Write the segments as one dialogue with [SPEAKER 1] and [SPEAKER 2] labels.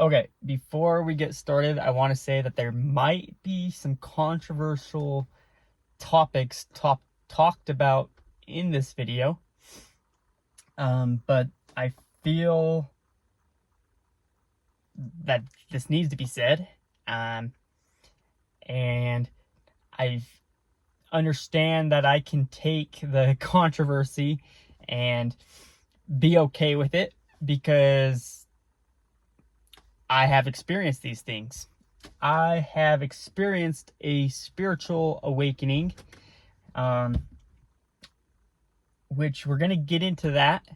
[SPEAKER 1] Okay, before we get started, I want to say that there might be some controversial topics talked about in this video, but I feel that this needs to be said, and I understand that I can take the controversy and be okay with it because I have experienced these things. I have experienced a spiritual awakening, which we're going to get into that.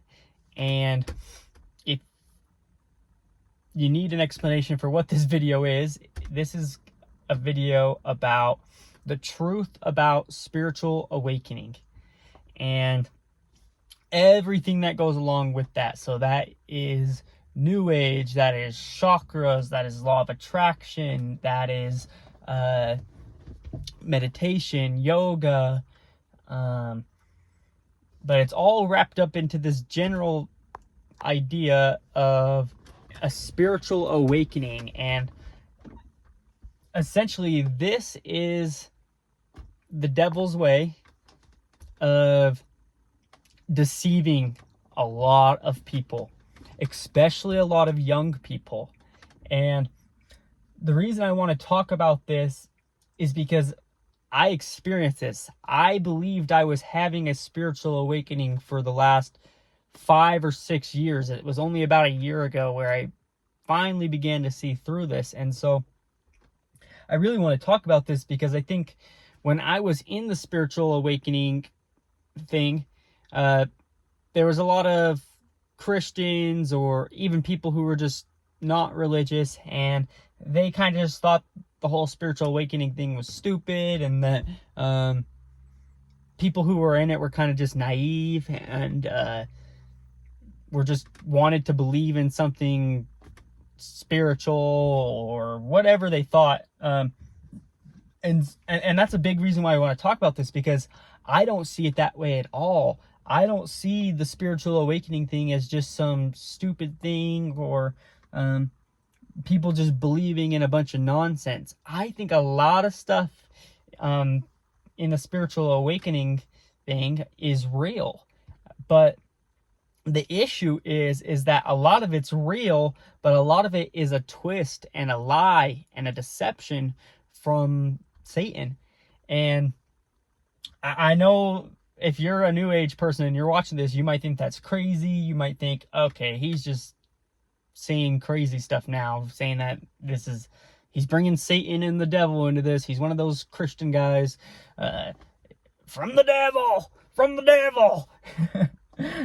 [SPEAKER 1] And if you need an explanation for what this video is, this is a video about the truth about spiritual awakening and everything that goes along with that. So that is New Age, that is chakras, that is law of attraction, that is meditation, yoga, but it's all wrapped up into this general idea of a spiritual awakening. And essentially this is the devil's way of deceiving a lot of people, especially a lot of young people. And the reason I want to talk about this is because I experienced this. I believed I was having a spiritual awakening for the last 5 or 6 years. It was only about a year ago where I finally began to see through this. And so I really want to talk about this because I think when I was in the spiritual awakening thing, there was a lot of Christians or even people who were just not religious, and they kind of just thought the whole spiritual awakening thing was stupid, and that people who were in it were kind of just naive and were just wanted to believe in something spiritual or whatever they thought. And that's a big reason why I want to talk about this, because I don't see it that way at all. I don't see the spiritual awakening thing as just some stupid thing or people just believing in a bunch of nonsense. I think a lot of stuff in the spiritual awakening thing is real. But the issue is that a lot of it's real, but a lot of it is a twist and a lie and a deception from Satan. And I know if you're a New Age person and you're watching this, you might think that's crazy. You might think, okay, he's just saying crazy stuff now, saying that he's bringing Satan and the devil into this. He's one of those Christian guys, from the devil.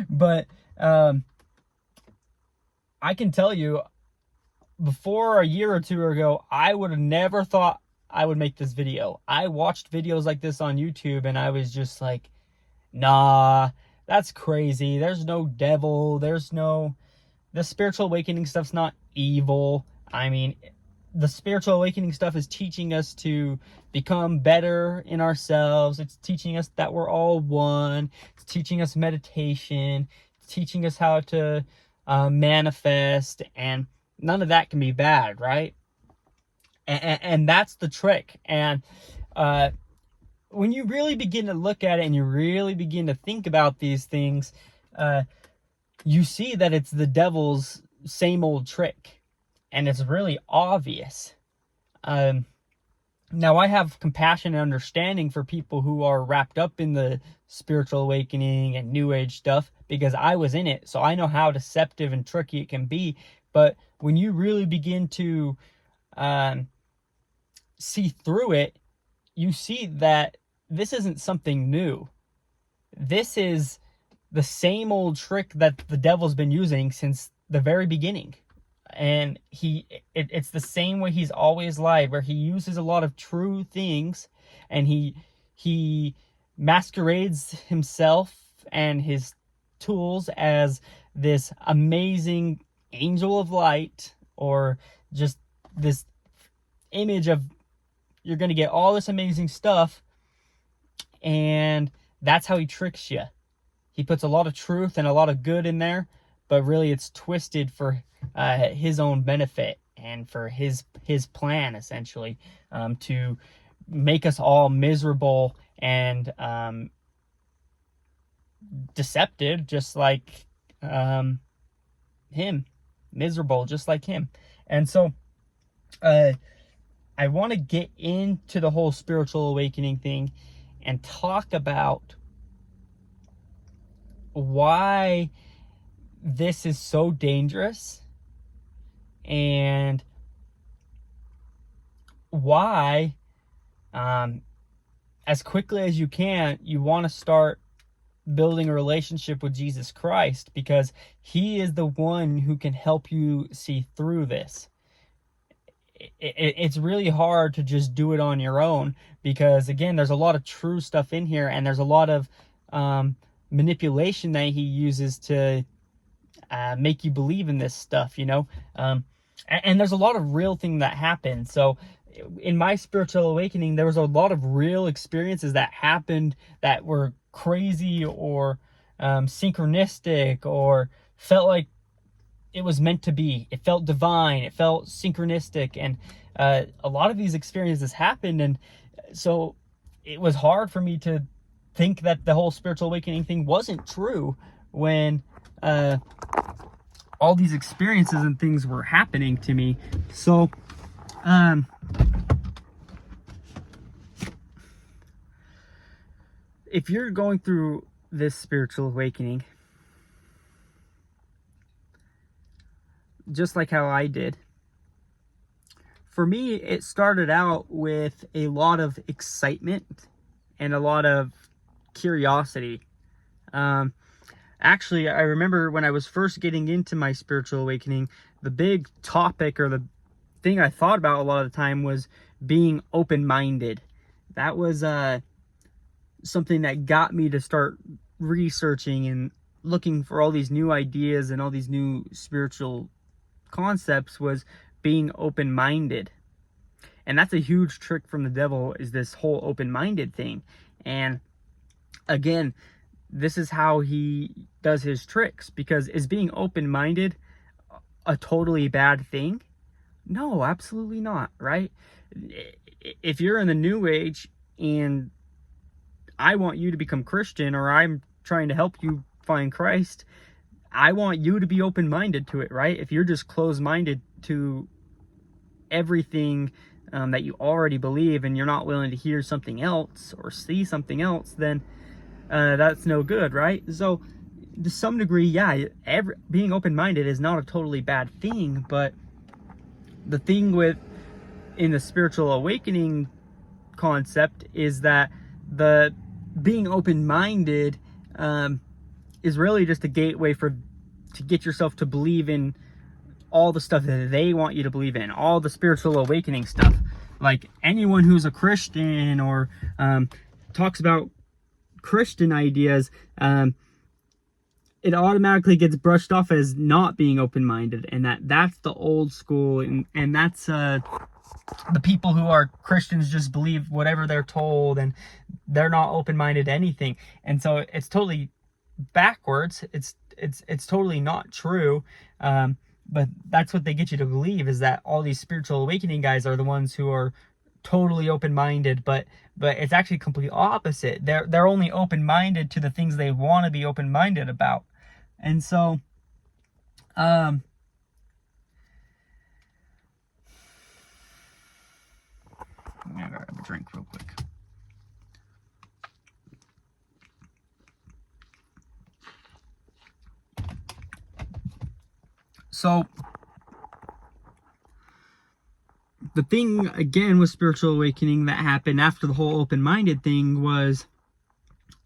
[SPEAKER 1] But I can tell you, before a year or two ago, I would have never thought I would make this video. I watched videos like this on YouTube and I was just like, nah, that's crazy. There's no devil. The spiritual awakening stuff's not evil. I mean, the spiritual awakening stuff is teaching us to become better in ourselves. It's teaching us that we're all one. It's teaching us meditation. It's teaching us how to manifest, and none of that can be bad, right? And that's the trick. And when you really begin to look at it and you really begin to think about these things, you see that it's the devil's same old trick. And it's really obvious. Now, I have compassion and understanding for people who are wrapped up in the spiritual awakening and New Age stuff, because I was in it. So I know how deceptive and tricky it can be. But when you really begin to see through it, you see that this isn't something new. This is the same old trick that the devil's been using since the very beginning. And it's the same way he's always lied, where he uses a lot of true things and he masquerades himself and his tools as this amazing angel of light, or just this image of you're going to get all this amazing stuff, and that's how he tricks you. He puts a lot of truth and a lot of good in there, but really it's twisted for his own benefit. and for his plan, essentially, to make us all miserable and deceptive, just like him, miserable just like him. And so I want to get into the whole spiritual awakening thing and talk about why this is so dangerous and why as quickly as you can, you want to start building a relationship with Jesus Christ, because he is the one who can help you see through this. It's really hard to just do it on your own, because again, there's a lot of true stuff in here, and there's a lot of manipulation that he uses to make you believe in this stuff, you know. And there's a lot of real thing that happened. So in my spiritual awakening, there was a lot of real experiences that happened that were crazy or synchronistic, or felt like it was meant to be. It felt divine. It felt synchronistic. And a lot of these experiences happened. And so it was hard for me to think that the whole spiritual awakening thing wasn't true when all these experiences and things were happening to me. So if you're going through this spiritual awakening, just like how I did, for me, it started out with a lot of excitement and a lot of curiosity. Actually, I remember when I was first getting into my spiritual awakening, the big topic, or the thing I thought about a lot of the time, was being open-minded. That was something that got me to start researching and looking for all these new ideas and all these new spiritual concepts, was being open-minded. And that's a huge trick from the devil, is this whole open-minded thing. And again, this is how he does his tricks, because is being open-minded a totally bad thing? No, absolutely not, right? If you're in the New Age and I want you to become Christian, or I'm trying to help you find Christ, I want you to be open-minded to it, right? If you're just closed-minded to everything that you already believe, and you're not willing to hear something else or see something else, then that's no good, right? So to some degree, yeah, being open-minded is not a totally bad thing, but the thing in the spiritual awakening concept is that the being open-minded is really just a gateway to get yourself to believe in all the stuff that they want you to believe in, all the spiritual awakening stuff. Like anyone who's a Christian or talks about Christian ideas, it automatically gets brushed off as not being open-minded, and that's the old school, and that's the people who are Christians just believe whatever they're told, and they're not open-minded to anything. And so it's totally backwards. It's totally not true. But that's what they get you to believe, is that all these spiritual awakening guys are the ones who are totally open-minded, but it's actually complete opposite. They're only open-minded to the things they want to be open-minded about. And so I'm gonna grab a drink real quick. So the thing, again, with spiritual awakening that happened after the whole open-minded thing was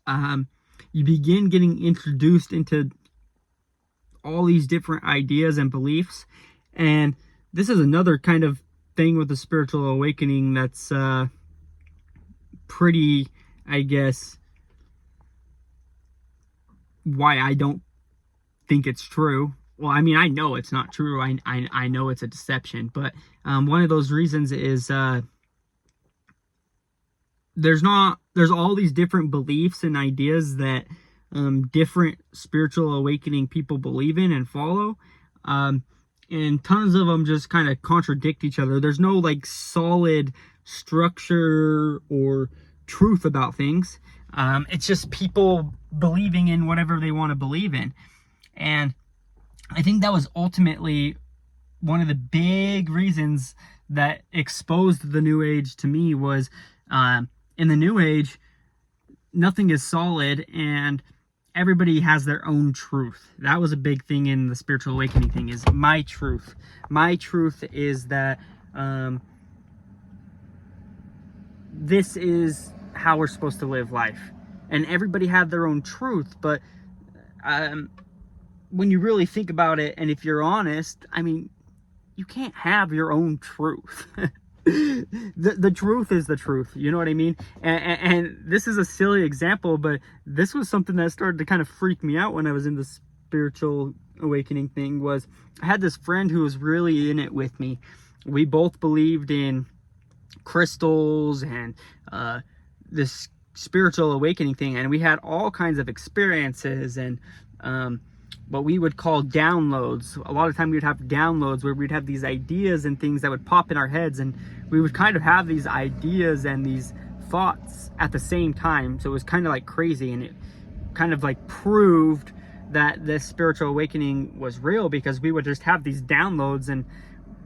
[SPEAKER 1] you begin getting introduced into all these different ideas and beliefs. And this is another kind of thing with the spiritual awakening that's pretty, I guess, why I don't think it's true. Well, I mean, I know it's not true. I know it's a deception. But one of those reasons is there's all these different beliefs and ideas that different spiritual awakening people believe in and follow. And and tons of them just kind of contradict each other. There's no like solid structure or truth about things. It's just people believing in whatever they want to believe in. And I think that was ultimately one of the big reasons that exposed the New Age to me was in the New Age, nothing is solid and everybody has their own truth. That was a big thing in the spiritual awakening thing, is my truth. My truth is that this is how we're supposed to live life. And everybody had their own truth, but when you really think about it, and if you're honest, I mean, you can't have your own truth. The truth is the truth, you know what I mean? And this is a silly example, but this was something that started to kind of freak me out when I was in the spiritual awakening thing. Was I had this friend who was really in it with me. We both believed in crystals and this spiritual awakening thing, and we had all kinds of experiences and what we would call downloads. A lot of time we'd have downloads where we'd have these ideas and things that would pop in our heads, and we would kind of have these ideas and these thoughts at the same time. So it was kind of like crazy, and it kind of like proved that this spiritual awakening was real, because we would just have these downloads and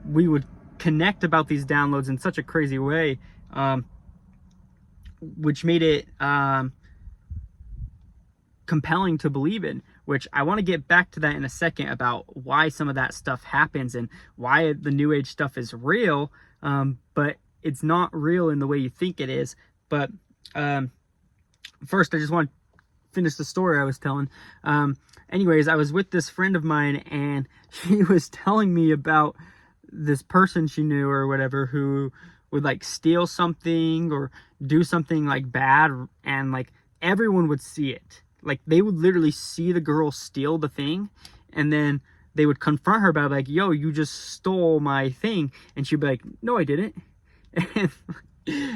[SPEAKER 1] we would connect about these downloads in such a crazy way, which made it compelling to believe in. Which I want to get back to that in a second, about why some of that stuff happens and why the New Age stuff is real, but it's not real in the way you think it is. But first, I just want to finish the story I was telling. Anyways, I was with this friend of mine, and she was telling me about this person she knew or whatever who would like steal something or do something like bad, and like everyone would see it. Like they would literally see the girl steal the thing, and then they would confront her about like, yo, you just stole my thing. And she'd be like, no, I didn't.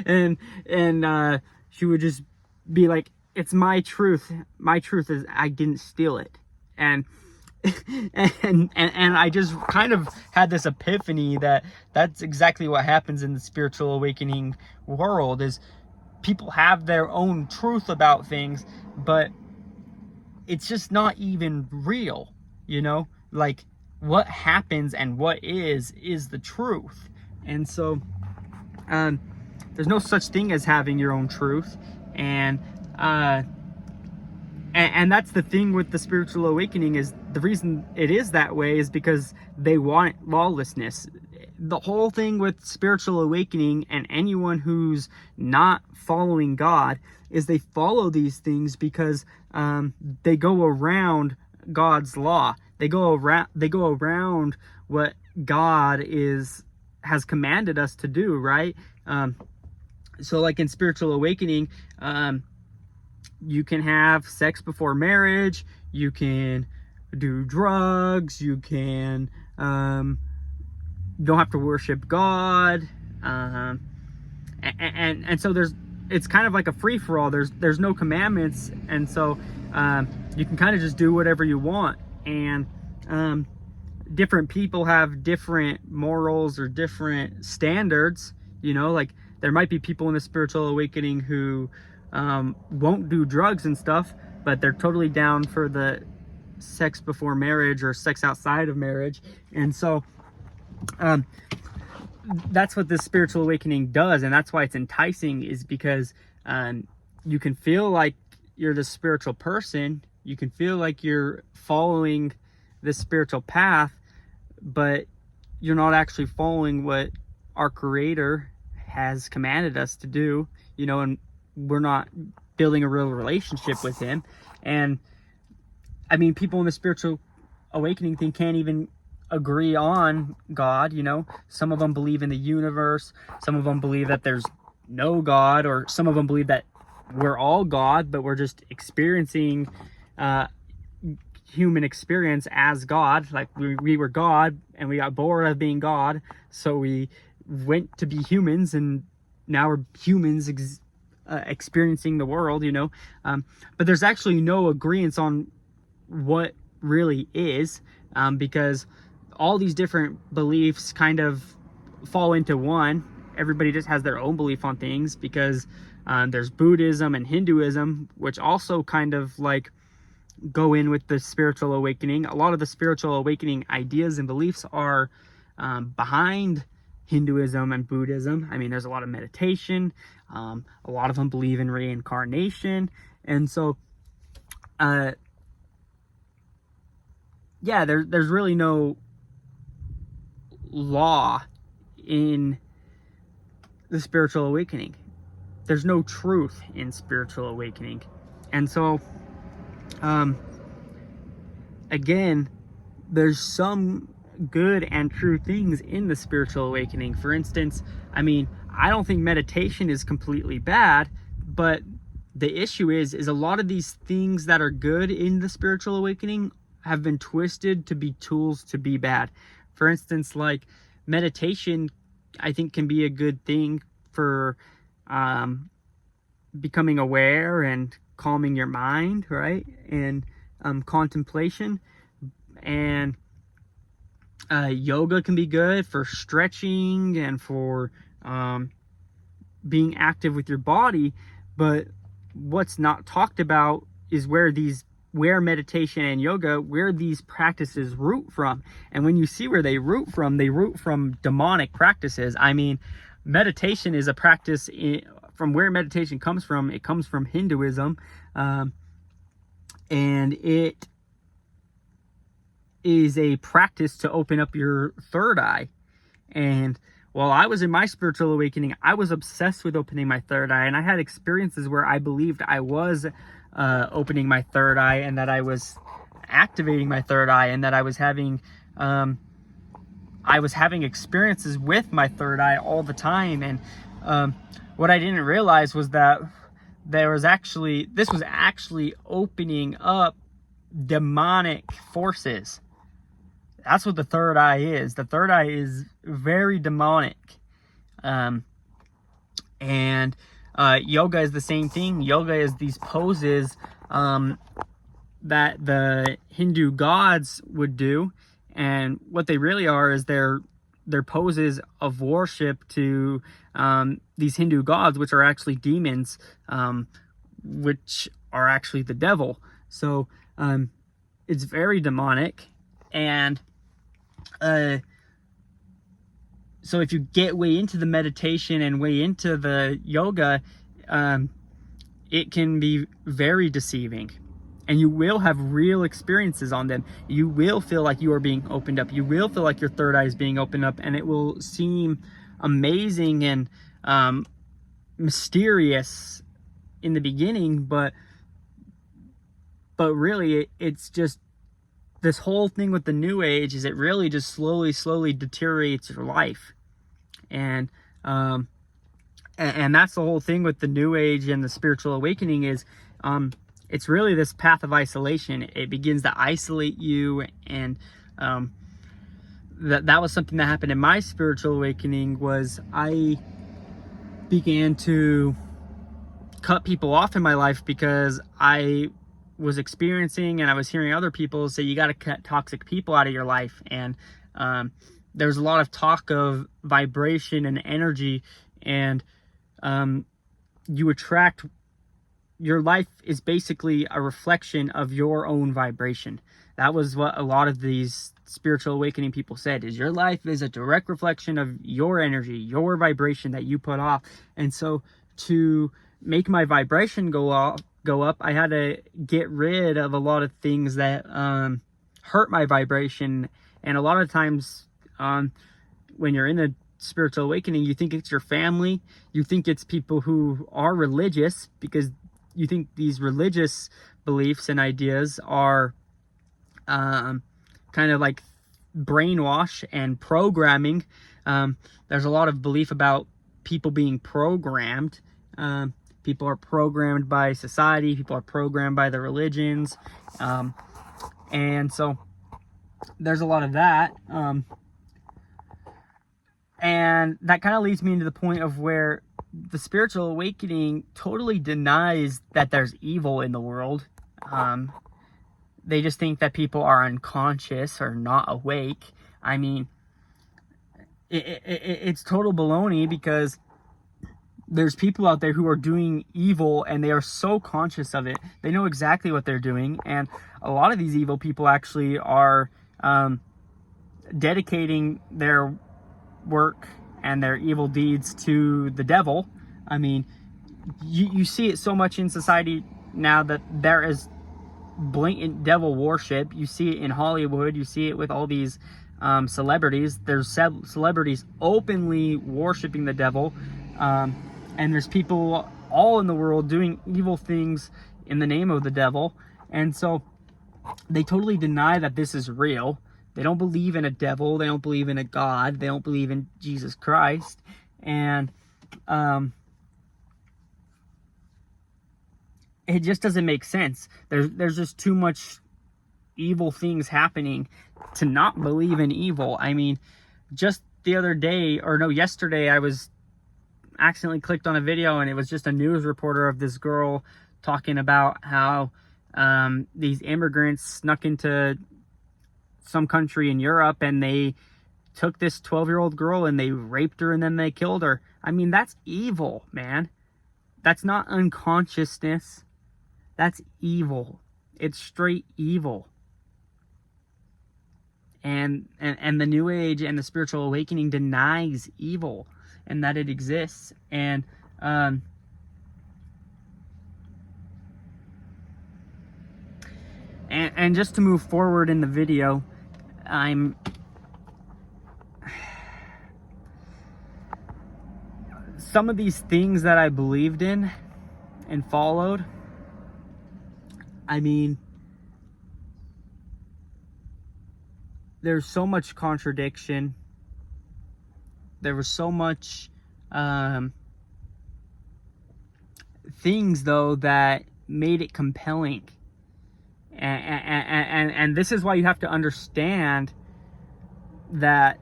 [SPEAKER 1] And she would just be like, it's my truth. My truth is I didn't steal it. And I just kind of had this epiphany that that's exactly what happens in the spiritual awakening world, is people have their own truth about things, but it's just not even real, you know? Like what happens and what is the truth. And so there's no such thing as having your own truth. And that's the thing with the spiritual awakening, is the reason it is that way is because they want lawlessness. The whole thing with spiritual awakening and anyone who's not following God is they follow these things because they go around God's law. They go around what God has commanded us to do, right? So like in spiritual awakening, you can have sex before marriage, you can do drugs, you can don't have to worship God, and so it's kind of like a free-for-all. There's no commandments, and so you can kind of just do whatever you want. And different people have different morals or different standards, you know. Like there might be people in the spiritual awakening who won't do drugs and stuff, but they're totally down for the sex before marriage or sex outside of marriage. And so that's what this spiritual awakening does, and that's why it's enticing, is because you can feel like you're the spiritual person, you can feel like you're following this spiritual path, but you're not actually following what our Creator has commanded us to do, you know, and we're not building a real relationship with Him. And I mean, people in the spiritual awakening thing can't even agree on God, you know. Some of them believe in the universe, some of them believe that there's no God, or some of them believe that we're all God, but we're just experiencing human experience as God. Like we were God and we got bored of being God, so we went to be humans, and now we're humans experiencing the world, you know. But there's actually no agreement on what really is, because all these different beliefs kind of fall into one. Everybody just has their own belief on things, because there's Buddhism and Hinduism, which also kind of like go in with the spiritual awakening. A lot of the spiritual awakening ideas and beliefs are behind Hinduism and Buddhism. I mean, there's a lot of meditation. A lot of them believe in reincarnation. And so, yeah, there's really no law in the spiritual awakening. There's no truth in spiritual awakening. And so, again, there's some good and true things in the spiritual awakening. For instance, I mean, I don't think meditation is completely bad, but the issue is a lot of these things that are good in the spiritual awakening have been twisted to be tools to be bad. For instance, like meditation, I think, can be a good thing for becoming aware and calming your mind, right? And contemplation. And yoga can be good for stretching and for being active with your body. But what's not talked about is where meditation and yoga, where these practices root from. And when you see where they root from demonic practices. I mean, meditation is a practice from where meditation comes from. It comes from Hinduism, and it is a practice to open up your third eye. And while I was in my spiritual awakening, I was obsessed with opening my third eye, and I had experiences where I believed I was opening my third eye, and that I was activating my third eye, and that I was having experiences with my third eye all the time. And what I didn't realize was that this was actually opening up demonic forces. That's what the third eye is. The third eye is very demonic. And yoga is the same thing. Yoga is these poses that the Hindu gods would do. And what they really are is they're poses of worship to these Hindu gods, which are actually demons, which are actually the devil. So it's very demonic. And so if you get way into the meditation and way into the yoga, it can be very deceiving. And you will have real experiences on them. You will feel like you are being opened up. You will feel like your third eye is being opened up. And it will seem amazing and mysterious in the beginning. But really, it's just, this whole thing with the New Age is it really just slowly deteriorates your life. And that's the whole thing with the New Age and the spiritual awakening is it's really this path of isolation. It begins to isolate you. And that was something that happened in my spiritual awakening. Was I began to cut people off in my life because I was experiencing, and I was hearing other people say, you got to cut toxic people out of your life. And there's a lot of talk of vibration and energy, and you attract. Your life is basically a reflection of your own vibration. That was what a lot of these spiritual awakening people said, is your life is a direct reflection of your energy, your vibration that you put off. And so to make my vibration go up, I had to get rid of a lot of things that hurt my vibration. And a lot of times when you're in a spiritual awakening, you think it's your family, you think it's people who are religious, because you think these religious beliefs and ideas are kind of like brainwash and programming. There's a lot of belief about people being programmed. People are programmed by society. People are programmed by the religions. And so there's a lot of that. And that kind of leads me into the point of where the spiritual awakening totally denies that there's evil in the world. They just think that people are unconscious or not awake. I mean, it's total baloney, because there's people out there who are doing evil and they are so conscious of it. They know exactly what they're doing. And a lot of these evil people actually are dedicating their work and their evil deeds to the devil. I mean, you see it so much in society now that there is blatant devil worship. You see it in Hollywood. You see it with all these celebrities. There's celebrities openly worshiping the devil. And there's people all in the world doing evil things in the name of the devil. And so they totally deny that this is real. They don't believe in a devil. They don't believe in a God. They don't believe in Jesus Christ. And it just doesn't make sense. There's just too much evil things happening to not believe in evil. I mean, just the other day, or no, yesterday, I was accidentally clicked on a video, and it was just a news reporter of this girl talking about how these immigrants snuck into some country in Europe, and they took this 12-year-old girl and they raped her and then they killed her. I mean, that's evil, man. That's not unconsciousness. That's evil. It's straight evil. And the New Age and the spiritual awakening denies evil and that it exists. And just to move forward in the video, some of these things that I believed in and followed, I mean, there's so much contradiction. There was so much things, though, that made it compelling. And this is why you have to understand that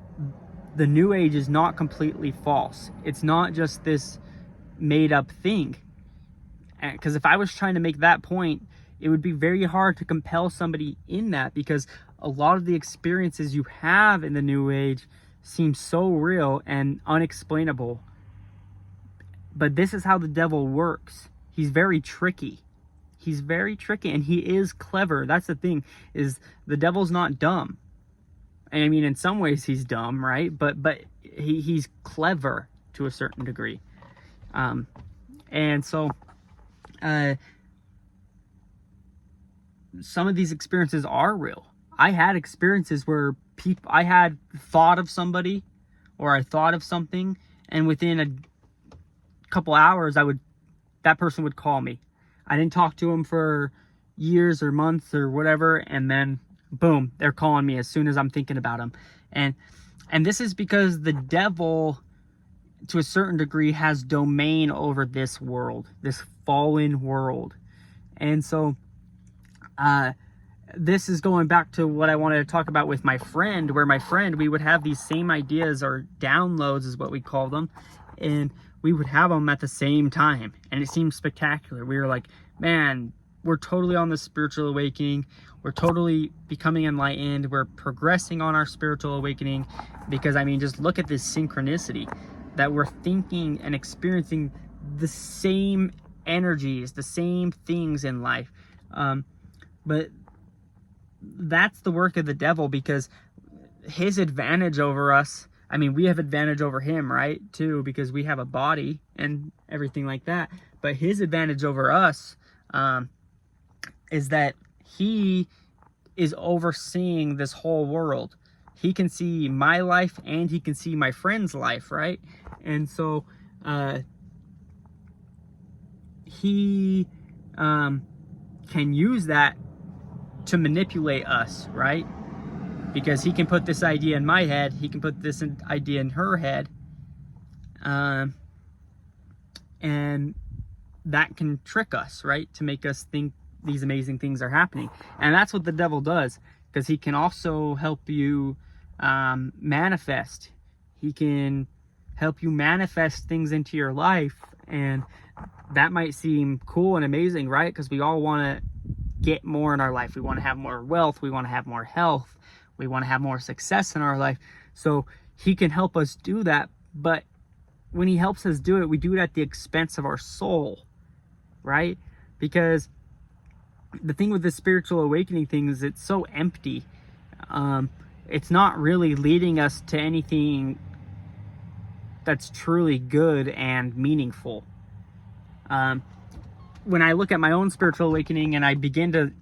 [SPEAKER 1] the New Age is not completely false. It's not just this made-up thing. Because if I was trying to make that point, it would be very hard to compel somebody in that, because a lot of the experiences you have in the New Age seem so real and unexplainable. But this is how the devil works. He's very tricky. He's very tricky, and he is clever. That's the thing, is the devil's not dumb. I mean, in some ways he's dumb, right? But he's clever to a certain degree. And so some of these experiences are real. I had experiences where I had thought of somebody, or I thought of something, and within a couple hours that person would call me. I didn't talk to him for years or months or whatever, and then boom, they're calling me as soon as I'm thinking about them. And this is because the devil, to a certain degree, has domain over this world, this fallen world. And so this is going back to what I wanted to talk about with my friend, where we would have these same ideas, or downloads is what we call them, and we would have them at the same time, and it seemed spectacular. We were like, man, we're totally on the spiritual awakening. We're totally becoming enlightened. We're progressing on our spiritual awakening, because, I mean, just look at this synchronicity, that we're thinking and experiencing the same energies, the same things in life. But that's the work of the devil, because his advantage over us, I mean, we have advantage over him, right, too, because we have a body and everything like that. But his advantage over us is that he is overseeing this whole world. He can see my life and he can see my friend's life, right? And so he can use that to manipulate us, right? Because he can put this idea in my head, he can put this idea in her head, and that can trick us, right? To make us think these amazing things are happening. And that's what the devil does, because he can also help you manifest. He can help you manifest things into your life, and that might seem cool and amazing, right? Because we all want to get more in our life. We want to have more wealth, we want to have more health, We want to have more success in our life. So he can help us do that. But when he helps us do it, we do it at the expense of our soul, right? Because the thing with the spiritual awakening thing is it's so empty. It's not really leading us to anything that's truly good and meaningful. When I look at my own spiritual awakening and I begin to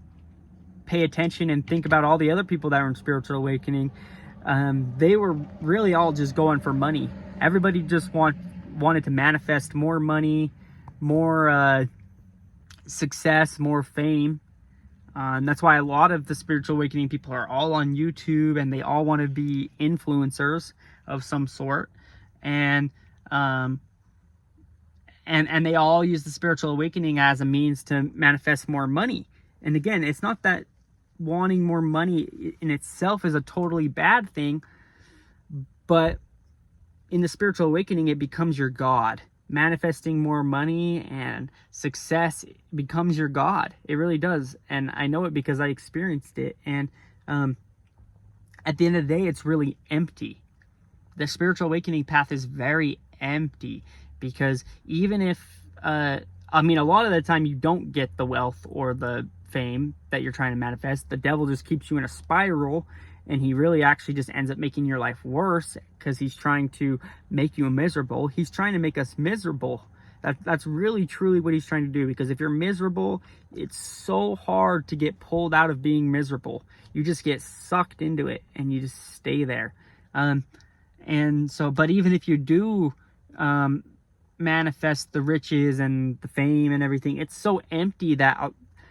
[SPEAKER 1] pay attention and think about all the other people that were in spiritual awakening, they were really all just going for money. Everybody just wanted to manifest more money, more success, more fame. That's why a lot of the spiritual awakening people are all on YouTube, and they all want to be influencers of some sort. And they all use the spiritual awakening as a means to manifest more money. And again, it's not that wanting more money in itself is a totally bad thing, but in the spiritual awakening, it becomes your God. Manifesting more money and success becomes your God. It really does. And I know it because I experienced it. And at the end of the day, it's really empty. The spiritual awakening path is very empty, because even if, a lot of the time you don't get the wealth or the fame that you're trying to manifest. The devil just keeps you in a spiral, and he really actually just ends up making your life worse, because he's trying to make you miserable. He's trying to make us miserable. That's really truly what he's trying to do, because if you're miserable, it's so hard to get pulled out of being miserable. You just get sucked into it and you just stay there. But even if you do manifest the riches and the fame and everything, it's so empty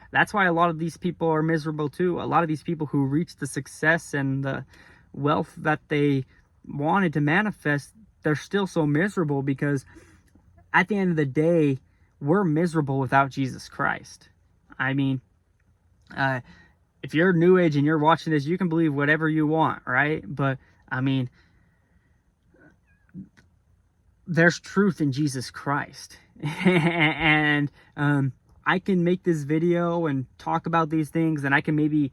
[SPEAKER 1] that's why a lot of these people are miserable too. A lot of these people who reach the success and the wealth that they wanted to manifest, they're still so miserable, because at the end of the day, we're miserable without Jesus Christ. If you're New Age and you're watching this, you can believe whatever you want, right? But there's truth in Jesus Christ. And I can make this video and talk about these things, and I can maybe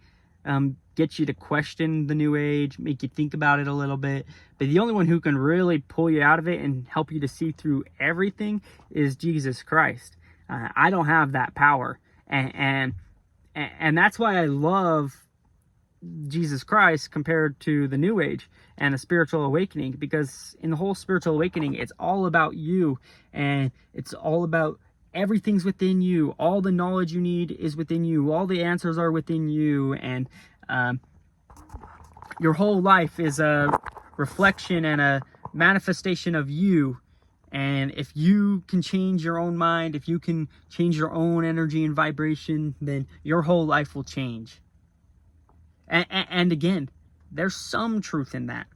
[SPEAKER 1] get you to question the New Age, make you think about it a little bit. But the only one who can really pull you out of it and help you to see through everything is Jesus Christ. I don't have that power. And that's why I love Jesus Christ compared to the New Age and the spiritual awakening, because in the whole spiritual awakening, it's all about you, and it's all about everything's within you. All the knowledge you need is within you. All the answers are within you. And your whole life is a reflection and a manifestation of you. And if you can change your own mind, if you can change your own energy and vibration, then your whole life will change. And again, there's some truth in that.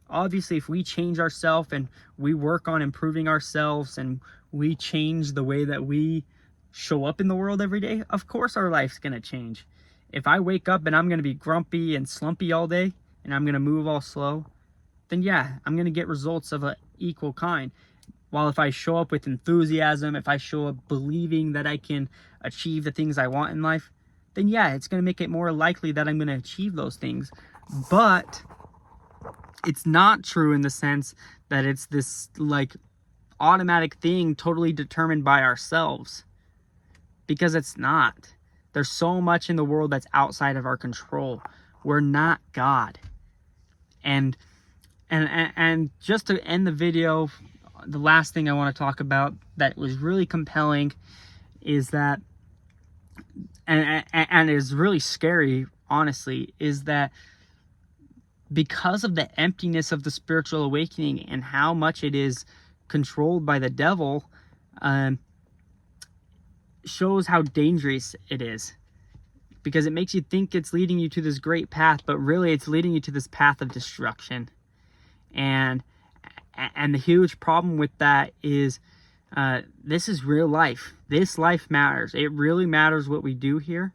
[SPEAKER 1] Obviously, if we change ourselves and we work on improving ourselves and we change the way that we show up in the world every day, of course our life's going to change. If I wake up and I'm going to be grumpy and slumpy all day and I'm going to move all slow, then yeah, I'm going to get results of an equal kind. While if I show up with enthusiasm, if I show up believing that I can achieve the things I want in life, then yeah, it's going to make it more likely that I'm going to achieve those things. But it's not true in the sense that it's this like automatic thing totally determined by ourselves, because it's not. There's so much in the world that's outside of our control. We're not God. And just to end the video, the last thing I want to talk about that was really compelling is that, and is really scary, honestly, is that because of the emptiness of the spiritual awakening and how much it is controlled by the devil, shows how dangerous it is, because it makes you think it's leading you to this great path, but really it's leading you to this path of destruction. And the huge problem with that is this is real life. This life matters. It really matters what we do here.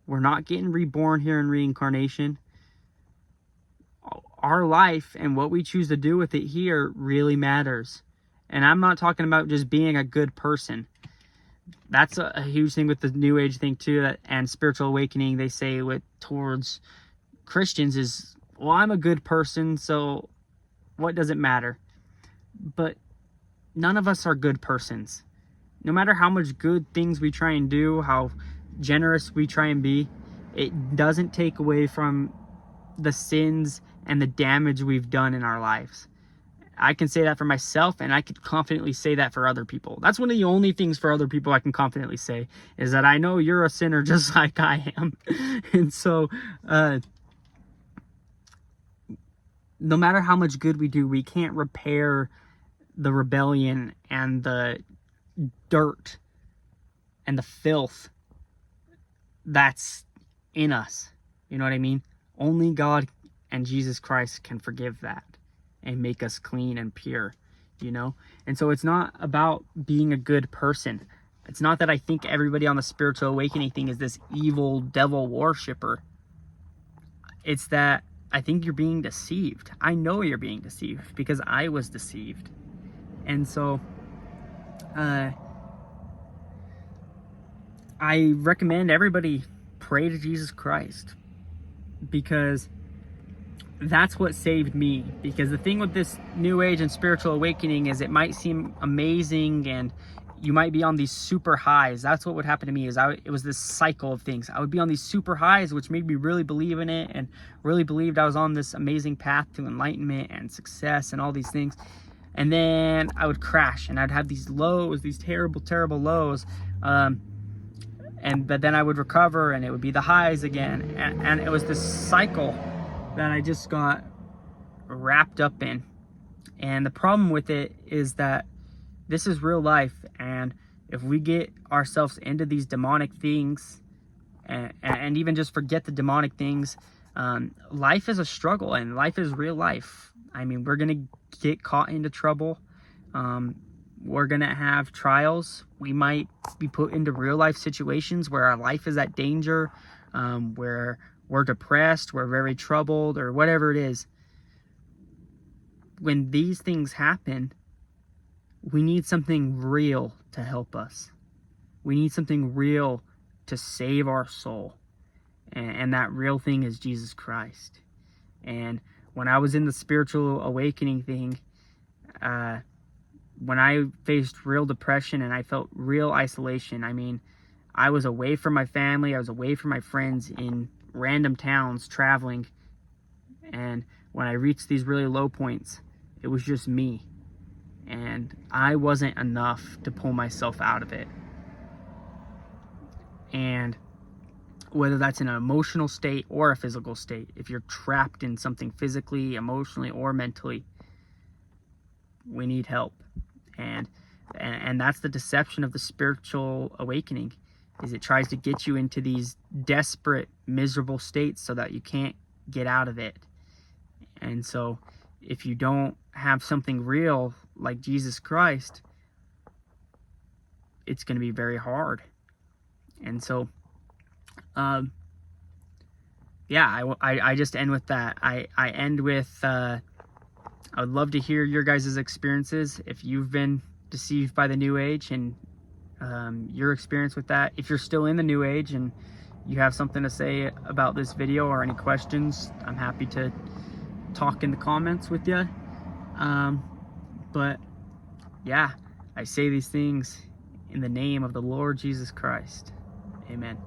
[SPEAKER 1] We're not getting reborn here in reincarnation. Our life and what we choose to do with it here really matters. And I'm not talking about just being a good person. That's a huge thing with the New Age thing too, and spiritual awakening, they say towards Christians is well, I'm a good person, so what does it matter? But none of us are good persons. No matter how much good things we try and do, how generous we try and be, it doesn't take away from the sins and the damage we've done in our lives. I can say that for myself, and I could confidently say that for other people. That's one of the only things for other people I can confidently say, is that I know you're a sinner just like I am. And so, no matter how much good we do, we can't repair the rebellion and the dirt and the filth that's in us. You know what I mean? Only God and Jesus Christ can forgive that and make us clean and pure, you know? And so it's not about being a good person. It's not that I think everybody on the spiritual awakening thing is this evil devil worshiper. It's that I think you're being deceived. I know you're being deceived because I was deceived. And so I recommend everybody pray to Jesus Christ, because that's what saved me. Because the thing with this new age and spiritual awakening is it might seem amazing and you might be on these super highs. That's what would happen to me, is it was this cycle of things. I would be on these super highs, which made me really believe in it and really believed I was on this amazing path to enlightenment and success and all these things. And then I would crash and I'd have these lows, these terrible, terrible lows. But then I would recover and it would be the highs again. And it was this cycle that I just got wrapped up in. And the problem with it is that this is real life. And if we get ourselves into these demonic things and even just forget the demonic things, life is a struggle and life is real life. I mean, we're going to get caught into trouble. We're going to have trials. We might be put into real life situations where our life is at danger, where we're depressed, we're very troubled, or whatever it is. When these things happen, we need something real to help us. We need something real to save our soul. And that real thing is Jesus Christ. And when I was in the spiritual awakening thing, when I faced real depression and I felt real isolation, I mean, I was away from my family, I was away from my friends in random towns traveling. And when I reached these really low points, it was just me. And I wasn't enough to pull myself out of it. And whether that's in an emotional state or a physical state, if you're trapped in something physically, emotionally, or mentally, we need help. And that's the deception of the spiritual awakening, is it tries to get you into these desperate, miserable states so that you can't get out of it. And so if you don't have something real like Jesus Christ, it's going to be very hard. And so I just end with that. I end with I would love to hear your guys' experiences if you've been deceived by the New Age, and your experience with that. If you're still in the New Age and you have something to say about this video or any questions, I'm happy to talk in the comments with you. But yeah, I say these things in the name of the Lord Jesus Christ. Amen.